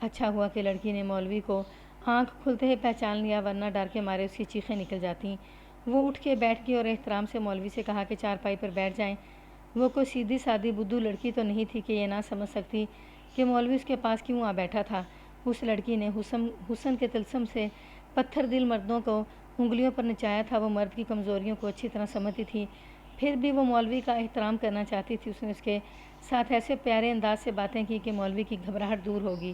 اچھا ہوا کہ لڑکی نے مولوی کو آنکھ کھلتے ہی پہچان لیا، ورنہ ڈر کے مارے اس کی چیخیں نکل جاتیں۔ وہ اٹھ کے بیٹھ گئی اور احترام سے مولوی سے کہا کہ چارپائی پر بیٹھ جائیں۔ وہ کوئی سیدھی سادی بدھو لڑکی تو نہیں تھی کہ یہ نہ سمجھ سکتی کہ مولوی اس کے پاس کیوں آ بیٹھا تھا۔ اس لڑکی نے حسن کے طلسم سے پتھر دل مردوں کو انگلیوں پر نچایا تھا۔ وہ مرد کی کمزوریوں کو اچھی طرح سمجھتی تھی، پھر بھی وہ مولوی کا احترام کرنا چاہتی تھی۔ اس نے اس کے ساتھ ایسے پیارے انداز سے باتیں کی کہ مولوی کی گھبراہٹ دور ہوگی۔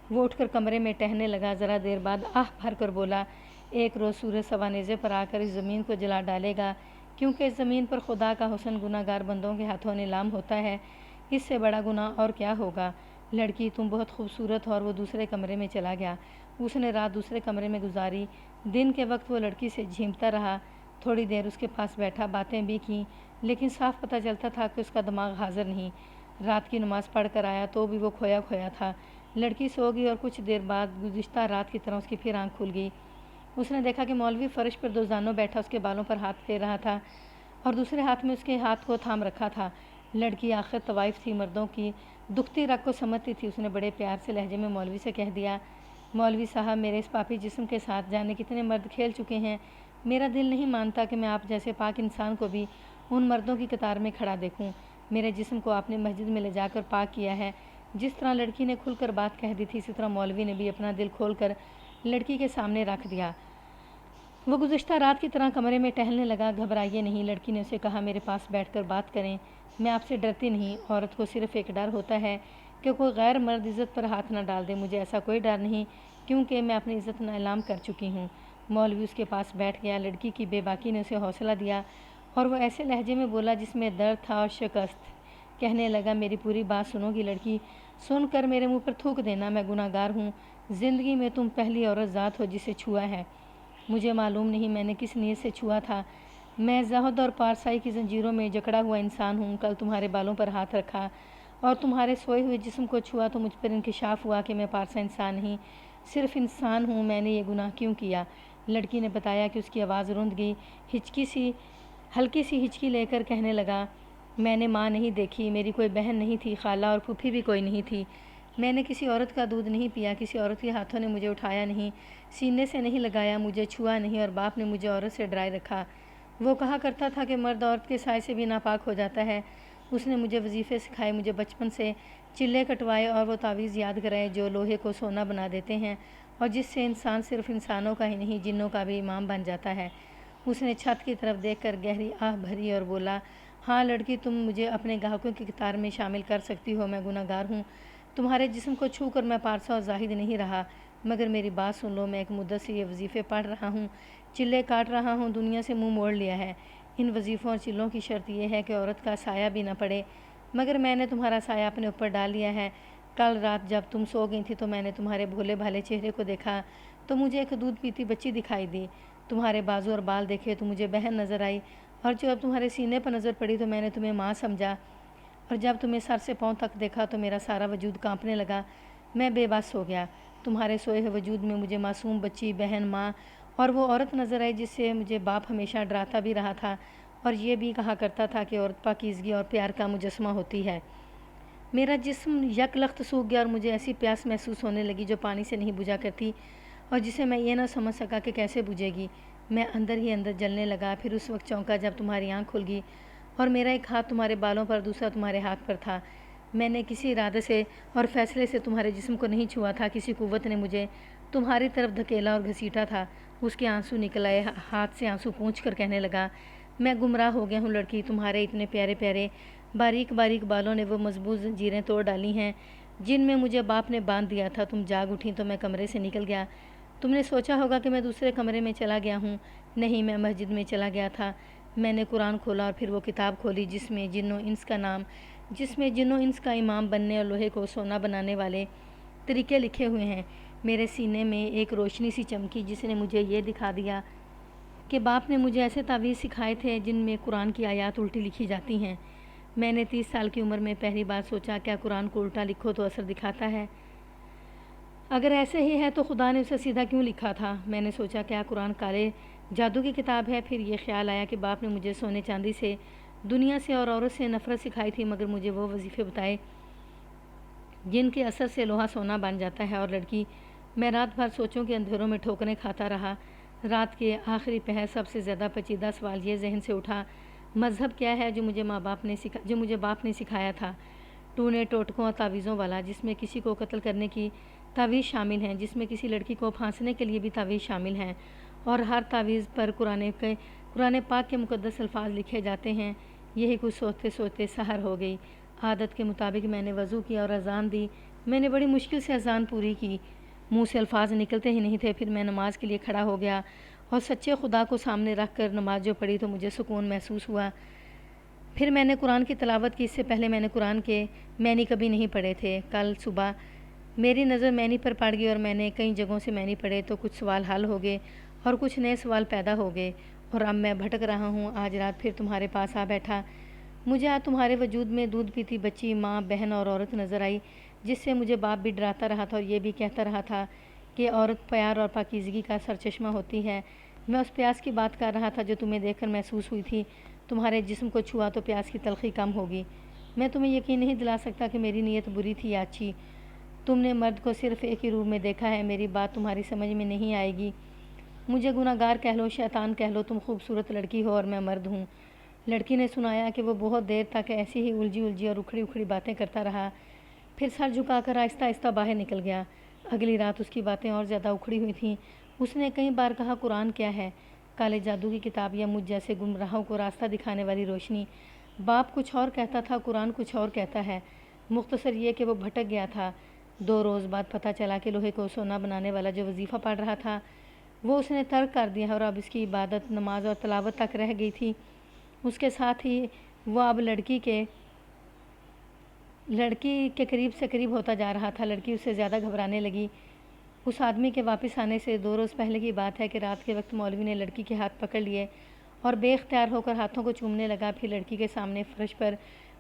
وہ اٹھ کر کمرے میں ٹہلنے لگا۔ ذرا دیر بعد آہ بھر کر بولا، ایک روز سورج سوانیزے پر آ کر اس زمین کو جلا ڈالے گا، کیونکہ اس زمین پر خدا کا حسن گناہ گار بندوں کے ہاتھوں نیلام ہوتا ہے۔ اس سے بڑا گناہ اور کیا ہوگا؟ لڑکی تم بہت خوبصورت ہو۔ اور وہ دوسرے کمرے میں چلا گیا۔ اس نے رات دوسرے کمرے میں گزاری۔ دن کے وقت وہ لڑکی سے جھیمتا رہا، تھوڑی دیر اس کے پاس بیٹھا، باتیں بھی کیں، لیکن صاف پتہ چلتا تھا کہ اس کا دماغ حاضر نہیں۔ رات کی نماز پڑھ کر آیا تو بھی وہ کھویا کھویا تھا۔ لڑکی سو گئی اور کچھ دیر بعد گزشتہ رات کی طرح اس کی پھر آنکھ کھل گئی۔ اس نے دیکھا کہ مولوی فرش پر دوزانوں بیٹھا اس کے بالوں پر ہاتھ پھیر رہا تھا اور دوسرے ہاتھ میں اس کے ہاتھ کو تھام رکھا تھا۔ لڑکی آخر طوائف تھی، مردوں کی دکھتی رگ کو سمجھتی تھی۔ اس نے بڑے پیار سے لہجے میں مولوی سے کہہ دیا، مولوی صاحب، میرے اس پاپی جسم کے ساتھ جانے کتنے مرد کھیل چکے ہیں، میرا دل نہیں مانتا کہ میں آپ جیسے پاک انسان کو بھی ان مردوں کی قطار میں کھڑا دیکھوں۔ میرے جسم کو آپ نے مسجد میں لے جا کر پاک کیا ہے۔ جس طرح لڑکی نے کھل کر بات کہہ دی تھی، اسی طرح مولوی نے بھی اپنا دل کھول کر لڑکی کے سامنے رکھ دیا۔ وہ گزشتہ رات کی طرح کمرے میں ٹہلنے لگا۔ گھبرائیے نہیں، لڑکی نے اسے کہا، میرے پاس بیٹھ کر بات کریں، میں آپ سے ڈرتی نہیں۔ عورت کو صرف ایک ڈر ہوتا ہے کہ کوئی غیر مرد عزت پر ہاتھ نہ ڈال دے۔ مجھے ایسا کوئی ڈر نہیں، کیونکہ میں اپنی عزت اعلان کر چکی ہوں۔ مولوی اس کے پاس بیٹھ گیا۔ لڑکی کی بے باکی نے اسے حوصلہ دیا اور وہ ایسے لہجے میں بولا جس میں درد تھا اور شکست۔ کہنے لگا، میری پوری بات سنو گی لڑکی؟ سن کر میرے منہ پر تھوک دینا، میں گناہ گار ہوں۔ زندگی میں تم پہلی عورت ذات ہو جسے چھوا ہے۔ مجھے معلوم نہیں میں نے کس نیت سے چھوا تھا۔ میں زہد اور پارسائی کی زنجیروں میں جکڑا ہوا انسان ہوں۔ کل تمہارے بالوں پر ہاتھ رکھا اور تمہارے سوئے ہوئے جسم کو چھوا تو مجھ پر انکشاف ہوا کہ میں پارسا انسان نہیں، صرف انسان ہوں۔ میں نے یہ گناہ کیوں کیا؟ لڑکی نے بتایا کہ اس کی آواز رند گئی۔ ہلکی سی ہچکی لے کر کہنے لگا، میں نے ماں نہیں دیکھی، میری کوئی بہن نہیں تھی، خالہ اور پھوپھی بھی کوئی نہیں تھی۔ میں نے کسی عورت کا دودھ نہیں پیا، کسی عورت کے ہاتھوں نے مجھے اٹھایا نہیں، سینے سے نہیں لگایا، مجھے چھوا نہیں، اور باپ نے مجھے عورت سے ڈرائے رکھا۔ وہ کہا کرتا تھا کہ مرد عورت کے سائے سے بھی ناپاک ہو جاتا ہے۔ اس نے مجھے وظیفے سکھائے، مجھے بچپن سے چلے کٹوائے اور وہ تعویذ یاد کرائے جو لوہے کو سونا بنا دیتے ہیں اور جس سے انسان صرف انسانوں کا ہی نہیں جنوں کا بھی امام بن جاتا ہے۔ اس نے چھت کی طرف دیکھ کر گہری آہ بھری اور بولا، ہاں لڑکی، تم مجھے اپنے گاہکوں کی قطار میں شامل کر سکتی ہو، میں گناہ گار ہوں۔ تمہارے جسم کو چھو کر میں پارسا اور زاہد نہیں رہا، مگر میری بات سن لو، میں ایک مدت سے یہ وظیفے پڑھ رہا ہوں، چلے کاٹ رہا ہوں، دنیا سے منہ موڑ لیا ہے۔ ان وظیفوں اور چلوں کی شرط یہ ہے کہ عورت کا سایہ بھی نہ پڑے، مگر میں نے تمہارا سایہ اپنے اوپر ڈال لیا ہے۔ کل رات جب تم سو گئی تھی تو میں نے تمہارے بھولے بھالے چہرے کو دیکھا تو مجھے ایک دودھ پیتی بچی دکھائی دی۔ تمہارے بازو اور بال دیکھے تو مجھے بہن نظر آئی، اور جب تمہارے سینے پر نظر پڑی تو میں نے تمہیں ماں سمجھا، اور جب تمہیں سر سے پاؤں تک دیکھا تو میرا سارا وجود کانپنے لگا، میں بے بس ہو گیا۔ تمہارے سوئے ہوئے وجود میں مجھے معصوم بچی، بہن، ماں اور وہ عورت نظر آئی جس سے مجھے باپ ہمیشہ ڈراتا بھی رہا تھا اور یہ بھی کہا کرتا تھا کہ عورت پاکیزگی اور پیار کا مجسمہ ہوتی ہے۔ میرا جسم یک لخت سوکھ گیا اور مجھے ایسی پیاس محسوس ہونے لگی جو پانی سے نہیں بجھا کرتی اور جسے میں یہ نہ سمجھ سکا کہ کیسے بجھے گی۔ میں اندر ہی اندر جلنے لگا۔ پھر اس وقت چونکا جب تمہاری آنکھ کھل گئی اور میرا ایک ہاتھ تمہارے بالوں پر، دوسرا تمہارے ہاتھ پر تھا۔ میں نے کسی ارادے سے اور فیصلے سے تمہارے جسم کو نہیں چھوا تھا، کسی قوت نے مجھے تمہاری طرف دھکیلا اور گھسیٹا تھا۔ اس کے آنسو نکل آئے، ہاتھ سے آنسو پونچھ کر کہنے لگا، میں گمراہ ہو گیا ہوں لڑکی، تمہارے اتنے پیارے پیارے باریک باریک بالوں نے وہ مضبوط زنجیریں توڑ ڈالی ہیں جن میں مجھے باپ نے باندھ دیا تھا۔ تم جاگ اٹھی تو میں کمرے سے نکل گیا۔ تم نے سوچا ہوگا کہ میں دوسرے کمرے میں چلا گیا ہوں۔ نہیں، میں مسجد میں چلا گیا تھا۔ میں نے قرآن کھولا اور پھر وہ کتاب کھولی جس میں جن و انس کا امام بننے اور لوہے کو سونا بنانے والے طریقے لکھے ہوئے ہیں۔ میرے سینے میں ایک روشنی سی چمکی جس نے مجھے یہ دکھا دیا کہ باپ نے مجھے ایسے تعویذ سکھائے تھے جن میں قرآن کی آیات الٹی لکھی جاتی ہیں۔ میں نے 30 سال کی عمر میں پہلی بار سوچا، کیا قرآن کو الٹا لکھو تو اثر دکھاتا ہے؟ اگر ایسے ہی ہے تو خدا نے اسے سیدھا کیوں لکھا تھا؟ میں نے سوچا، کیا قرآن کالے جادو کی کتاب ہے؟ پھر یہ خیال آیا کہ باپ نے مجھے سونے چاندی سے، دنیا سے اور عورت سے نفرت سکھائی تھی، مگر مجھے وہ وظیفے بتائے جن کے اثر سے لوہا سونا بن جاتا ہے اور لڑکی۔ میں رات بھر سوچوں کے اندھیروں میں ٹھوکریں کھاتا رہا۔ رات کے آخری پہر سب سے زیادہ پیچیدہ سوال یہ ذہن سے اٹھا، مذہب کیا ہے جو مجھے باپ نے سکھایا تھا؟ ٹونے ٹوٹکوں اور تعویذوں والا، جس میں کسی کو قتل کرنے کی تعویذ شامل ہیں، جس میں کسی لڑکی کو پھانسنے کے لیے بھی تعویذ شامل ہیں، اور ہر تعویذ پر قرآن پاک کے مقدس الفاظ لکھے جاتے ہیں۔ یہی کچھ سوچتے سوچتے سحر ہو گئی۔ عادت کے مطابق میں نے وضو کیا اور اذان دی۔ میں نے بڑی مشکل سے اذان پوری کی، منہ سے الفاظ نکلتے ہی نہیں تھے۔ پھر میں نماز کے لیے کھڑا ہو گیا اور سچے خدا کو سامنے رکھ کر نماز جو پڑھی تو مجھے سکون محسوس ہوا۔ پھر میں نے قرآن کی تلاوت کی۔ اس سے پہلے میں نے قرآن کے معنی کبھی نہیں پڑھے تھے۔ کل صبح میری نظر معنی پر پڑ گئی اور میں نے کئی جگہوں سے معنی پڑھے تو کچھ سوال حل ہو گئے اور کچھ نئے سوال پیدا ہو گئے، اور اب میں بھٹک رہا ہوں۔ آج رات پھر تمہارے پاس آ بیٹھا۔ مجھے آج تمہارے وجود میں دودھ پیتی بچی، ماں، بہن اور عورت نظر آئی، جس سے مجھے باپ بھی ڈراتا رہا تھا اور یہ بھی کہتا رہا تھا کہ عورت پیار اور پاکیزگی کا سرچشمہ ہوتی ہے۔ میں اس پیاس کی بات کر رہا تھا جو تمہیں دیکھ کر محسوس ہوئی تھی۔ تمہارے جسم کو چھوا تو پیاس کی تلخی کم ہوگی۔ میں تمہیں یقین نہیں دلا سکتا کہ میری نیت بری تھی یا اچھی۔ تم نے مرد کو صرف ایک ہی روپ میں دیکھا ہے۔ میری بات تمہاری سمجھ میں نہیں آئے گی۔ مجھے گناہ گار کہہ لو، شیطان کہہ لو، تم خوبصورت لڑکی ہو اور میں مرد ہوں۔ لڑکی نے سنایا کہ وہ بہت دیر تک ایسی ہی الجھی اور اکھڑی اکھڑی باتیں کرتا رہا، پھر سر جھکا کر آہستہ آہستہ باہر نکل گیا۔ اگلی رات اس کی باتیں اور زیادہ اکھڑی ہوئی تھیں۔ اس نے کئی بار کہا، قرآن کیا ہے؟ کالے جادو کی کتاب یا مجھ جیسے گمراہوں کو راستہ دکھانے والی روشنی؟ باپ کچھ اور کہتا تھا، قرآن کچھ اور کہتا ہے۔ مختصر یہ کہ وہ بھٹک گیا تھا۔ 2 روز بعد پتہ چلا کہ لوہے کو سونا بنانے والا جو وظیفہ پڑھ رہا تھا وہ اس نے ترک کر دیا اور اب اس کی عبادت، نماز اور تلاوت تک رہ گئی تھی۔ اس کے ساتھ ہی وہ اب لڑکی کے قریب سے قریب ہوتا جا رہا تھا۔ لڑکی اس سے زیادہ گھبرانے لگی۔ اس آدمی کے واپس آنے سے 2 روز پہلے کی بات ہے کہ رات کے وقت مولوی نے لڑکی کے ہاتھ پکڑ لیے اور بے اختیار ہو کر ہاتھوں کو چومنے لگا۔ پھر لڑکی کے سامنے فرش پر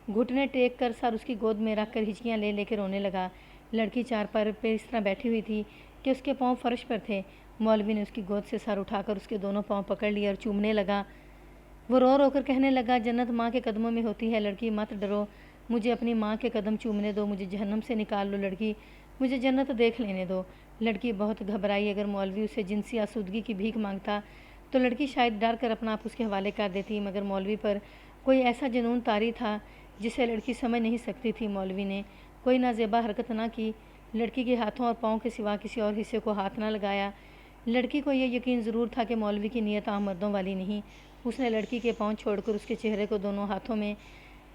گھٹنے ٹیک کر سر اس کی گود میں رکھ کر ہچکیاں لے لے کے رونے لگا۔ لڑکی چارپائی پر اس طرح بیٹھی ہوئی تھی کہ اس کے پاؤں فرش پر تھے۔ مولوی نے اس کی گود سے سر اٹھا کر اس کے دونوں پاؤں پکڑ لیے اور چومنے لگا۔ وہ رو رو کر کہنے لگا، جنت ماں کے قدموں میں ہوتی ہے، لڑکی مت ڈرو، مجھے اپنی ماں کے قدم چومنے دو، مجھے جہنم سے نکال لو لڑکی، مجھے جنت دیکھ لینے دو۔ لڑکی بہت گھبرائی۔ اگر مولوی اسے جنسی آسودگی کی بھیک مانگتا تو لڑکی شاید ڈر کر اپنا آپ اس کے حوالے کر دیتی، مگر مولوی پر کوئی ایسا جنون طاری تھا جسے لڑکی سمجھ نہیں سکتی تھی۔ مولوی نے کوئی نازیبا حرکت نہ کی، لڑکی کے ہاتھوں اور پاؤں کے سوا کسی اور حصے کو ہاتھ نہ لگایا۔ لڑکی کو یہ یقین ضرور تھا کہ مولوی کی نیت عام مردوں والی نہیں۔ اس نے لڑکی کے پاؤں چھوڑ کر اس کے چہرے کو دونوں ہاتھوں میں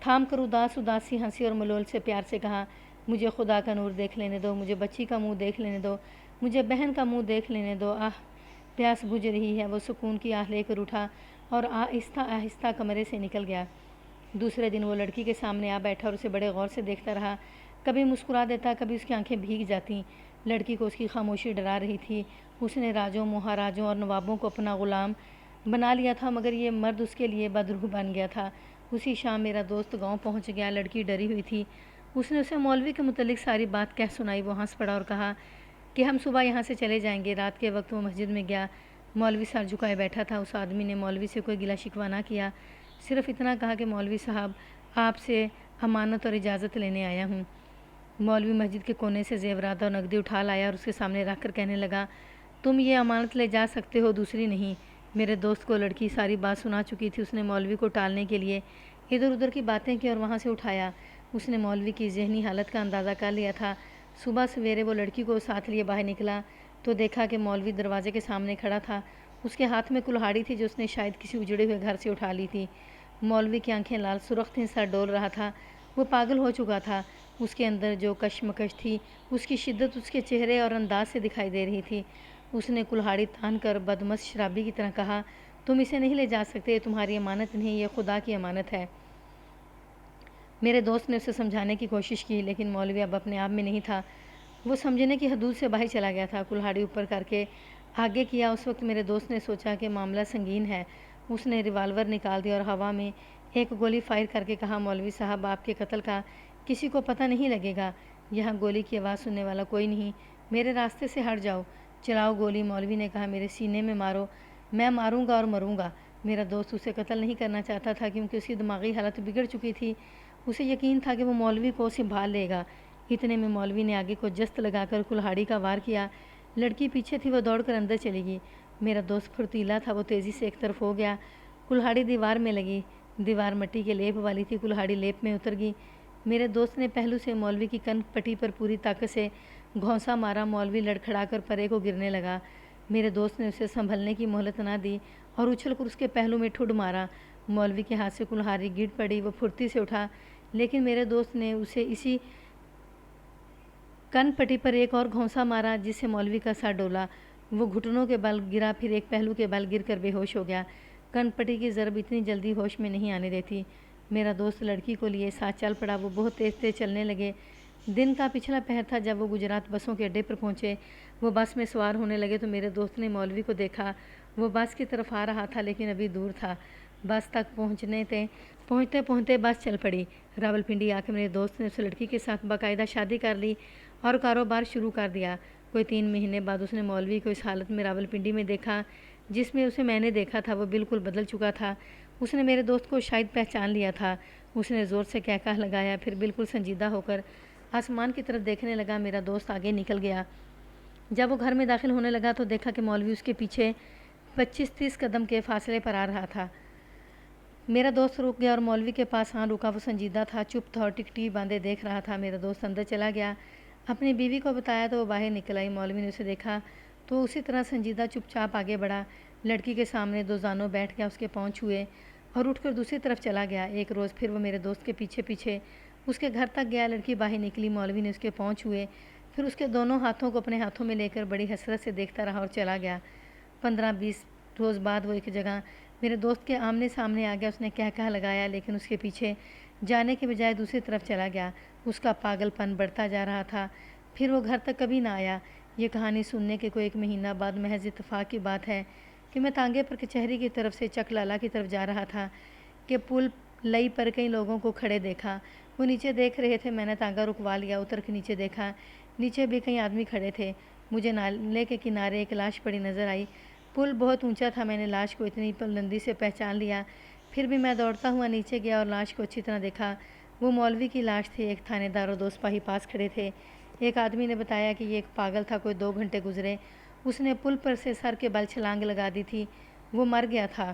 تھام کر اداس سی ہنسی اور ملول سے پیار سے کہا، مجھے خدا کا نور دیکھ لینے دو، مجھے بچی کا منہ دیکھ لینے دو، مجھے بہن کا منہ دیکھ لینے دو۔ پیاس بجھ رہی ہے۔ وہ سکون کی آہ لے کر اٹھا اور آہستہ آہستہ کمرے سے نکل گیا۔ دوسرے دن وہ لڑکی کے سامنے آ بیٹھا اور اسے بڑے غور سے دیکھتا رہا۔ کبھی مسکرا دیتا، کبھی اس کی آنکھیں بھیگ جاتیں۔ لڑکی کو اس کی خاموشی ڈرا رہی تھی۔ اس نے راجوں، مہاراجوں اور نوابوں کو اپنا غلام بنا لیا تھا، مگر یہ مرد اس کے لیے بدروح بن گیا تھا۔ اسی شام میرا دوست گاؤں پہنچ گیا۔ لڑکی ڈری ہوئی تھی۔ اس نے اسے مولوی کے متعلق ساری بات کہہ سنائی۔ وہ ہنس پڑا اور کہا کہ ہم صبح یہاں سے چلے جائیں گے۔ رات کے وقت وہ مسجد میں گیا۔ مولوی سر جھکائے بیٹھا تھا۔ اس آدمی نے مولوی سے کوئی گلہ شکوہ نہ کیا، صرف اتنا کہا کہ مولوی صاحب، آپ سے امانت اور اجازت لینے آیا ہوں۔ مولوی مسجد کے کونے سے زیورات اور نقدی اٹھا لایا اور اس کے سامنے رکھ کر کہنے لگا، تم یہ امانت لے جا سکتے ہو، دوسری نہیں۔ میرے دوست کو لڑکی ساری بات سنا چکی تھی۔ اس نے مولوی کو ٹالنے کے لیے ادھر ادھر کی باتیں کی اور وہاں سے اٹھایا۔ اس نے مولوی کی ذہنی حالت کا اندازہ کر لیا تھا۔ صبح سویرے وہ لڑکی کو ساتھ لیے باہر نکلا تو دیکھا کہ مولوی دروازے کے سامنے کھڑا تھا۔ اس کے ہاتھ میں کلہاڑی تھی جو اس نے شاید کسی اجڑے ہوئے گھر سے اٹھا لی تھی۔ مولوی کی آنکھیں لال سرخ تھیں، سر ڈول رہا تھا۔ وہ پاگل ہو چکا تھا۔ اس کے اندر جو کشمکش تھی اس کی شدت اس کے چہرے اور انداز سے دکھائی دے رہی تھی۔ اس نے کلہاڑی تان کر بدمست شرابی کی طرح کہا، تم اسے نہیں لے جا سکتے، یہ تمہاری امانت نہیں، یہ خدا کی امانت ہے۔ میرے دوست نے اسے سمجھانے کی کوشش کی، لیکن مولوی اب اپنے آپ میں نہیں تھا۔ وہ سمجھنے کی حدود سے باہر چلا گیا تھا۔ کلہاڑی اوپر کر کے آگے کیا۔ اس وقت میرے دوست نے سوچا کہ معاملہ سنگین ہے۔ اس نے ریوالور نکال دیا اور ہوا میں ایک گولی فائر کر کے کہا، مولوی صاحب، آپ کے قتل کا کسی کو پتہ نہیں لگے گا۔ یہاں گولی کی آواز سننے والا کوئی نہیں، میرے راستے سے ہٹ جاؤ۔ چلاؤ گولی، مولوی نے کہا، میرے سینے میں مارو، میں ماروں گا اور مروں گا۔ میرا دوست اسے قتل نہیں کرنا چاہتا تھا کیونکہ اس کی دماغی حالت بگڑ چکی تھی۔ اسے یقین تھا کہ وہ مولوی کو سنبھال لے گا، اتنے میں مولوی نے آگے کو جست لگا کر کلہاڑی کا وار کیا۔ لڑکی پیچھے تھی، وہ دوڑ کر اندر چلی گئی۔ میرا دوست پھرتیلا تھا، وہ تیزی سے ایک طرف ہو گیا۔ کلہاڑی دیوار میں لگی، دیوار مٹی کے لیپ والی تھی، کلہاڑی لیپ میں اتر گئی۔ میرے دوست نے پہلو سے مولوی کی کن پٹی پر پوری طاقت سے گھونسا مارا۔ مولوی لڑکھڑا کر پرے کو گرنے لگا۔ میرے دوست نے اسے سنبھلنے کی مہلت نہ دی اور اچھل کر اس کے پہلو میں ٹھوڈ مارا۔ مولوی کے ہاتھ سے کلہاڑی گر پڑی، وہ پھرتی سے اٹھا، لیکن میرے دوست نے اسے اسی کن پٹی پر ایک اور گھونسا مارا، جس سے مولوی کا سر ڈولا۔ وہ گھٹنوں کے بل گرا، پھر ایک پہلو کے بل گر کر بے ہوش ہو گیا۔ کن پٹی کی ضرب اتنی جلدی ہوش میں نہیں آنے دیتی۔ میرا دوست لڑکی کو لیے ساتھ چل پڑا۔ وہ بہت تیز تیز چلنے لگے۔ دن کا پچھلا پہر تھا۔ جب وہ گجرات بسوں کے اڈے پر پہنچے، وہ بس میں سوار ہونے لگے تو میرے دوست نے مولوی کو دیکھا۔ وہ بس کی طرف آ رہا تھا، لیکن ابھی دور تھا۔ بس تک پہنچتے پہنچتے بس چل پڑی۔ راولپنڈی آ کے میرے دوست نے اس لڑکی کے ساتھ باقاعدہ شادی کر لی اور کاروبار شروع کر دیا۔ کوئی 3 مہینے بعد اس نے مولوی کو اس حالت میں راولپنڈی میں دیکھا جس میں اسے میں نے دیکھا تھا۔ وہ بالکل بدل چکا تھا۔ اس نے میرے دوست کو شاید پہچان لیا تھا۔ اس نے زور سے کہکہ لگایا، پھر بالکل سنجیدہ ہو کر آسمان کی طرف دیکھنے لگا۔ میرا دوست آگے نکل گیا۔ جب وہ گھر میں داخل ہونے لگا تو دیکھا کہ مولوی اس کے پیچھے 25-30 قدم کے فاصلے پر آ رہا تھا۔ میرا دوست رک گیا اور مولوی کے پاس رکا۔ وہ سنجیدہ تھا، چپ تھا اور ٹکٹی باندھے دیکھ رہا تھا۔ میرا دوست اندر چلا گیا، اپنی بیوی کو بتایا تو وہ باہر نکل آئی۔ مولوی نے اسے دیکھا تو اسی طرح سنجیدہ چپ چاپ آگے بڑھا، لڑکی کے سامنے 2 زانوں بیٹھ گیا، اس کے پاؤں چھوئے اور اٹھ کر دوسری طرف چلا گیا۔ ایک روز پھر وہ میرے دوست کے پیچھے پیچھے اس کے گھر تک گیا۔ لڑکی باہر نکلی، مولوی نے اس کے پاؤں چھوئے، پھر اس کے دونوں ہاتھوں کو اپنے ہاتھوں میں لے کر بڑی حسرت سے دیکھتا رہا اور چلا گیا۔ 15-20 روز بعد وہ ایک جگہ میرے دوست کے آمنے سامنے آ گیا۔ اس نے کہکہ لگایا، لیکن اس کے پیچھے جانے کے بجائے دوسری طرف چلا گیا۔ اس کا پاگل پن بڑھتا جا رہا تھا۔ پھر وہ گھر تک کبھی نہ آیا۔ یہ کہانی سننے کے کوئی 1 مہینہ بعد محض اتفاق کی بات ہے کہ میں تانگے پر کچہری کی طرف سے چک لالا کی طرف جا رہا تھا کہ پل لئی پر کئی لوگوں کو کھڑے دیکھا۔ وہ نیچے دیکھ رہے تھے، میں نے تانگا رکوا لیا، اتر کے نیچے دیکھا، نیچے بھی کئی آدمی کھڑے تھے۔ مجھے نالے کے کنارے ایک لاش پڑی نظر آئی۔ پل بہت اونچا تھا، میں نے لاش کو اتنی بلندی سے پہچان لیا۔ پھر بھی میں دوڑتا ہوا نیچے گیا اور لاش کو اچھی طرح دیکھا۔ وہ مولوی کی لاش تھی۔ ایک تھانے دار اور 2 سپاہی پاس کھڑے تھے۔ ایک آدمی نے بتایا کہ یہ ایک پاگل تھا، کوئی 2 گھنٹے گزرے، اس نے پل پر سے سر کے بل چھلانگ لگا دی تھی، وہ مر گیا تھا۔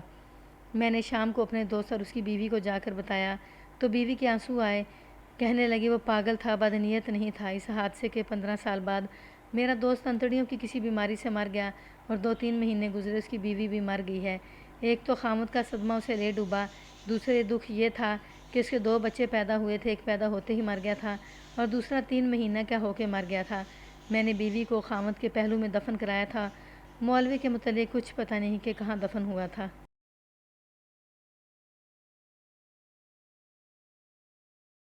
میں نے شام کو اپنے دوست اور اس کی بیوی کو جا کر بتایا تو بیوی کے آنسو آئے، کہنے لگی وہ پاگل تھا، بدنیت نہیں تھا۔ اس حادثے کے 15 سال بعد میرا دوست انتڑیوں کی کسی بیماری سے مر گیا اور 2-3 مہینے گزرے، اس کی بیوی بھی مر گئی ہے۔ ایک تو خامد کا صدمہ اسے لے ڈوبا، دوسرے دکھ یہ تھا کہ اس کے 2 بچے پیدا ہوئے تھے، ایک پیدا ہوتے ہی مر گیا تھا اور دوسرا 3 مہینہ کا ہو کے مر گیا تھا۔ میں نے بیوی کو خامد کے پہلو میں دفن کرایا تھا۔ مولوی کے متعلق کچھ پتہ نہیں کہ کہاں دفن ہوا تھا۔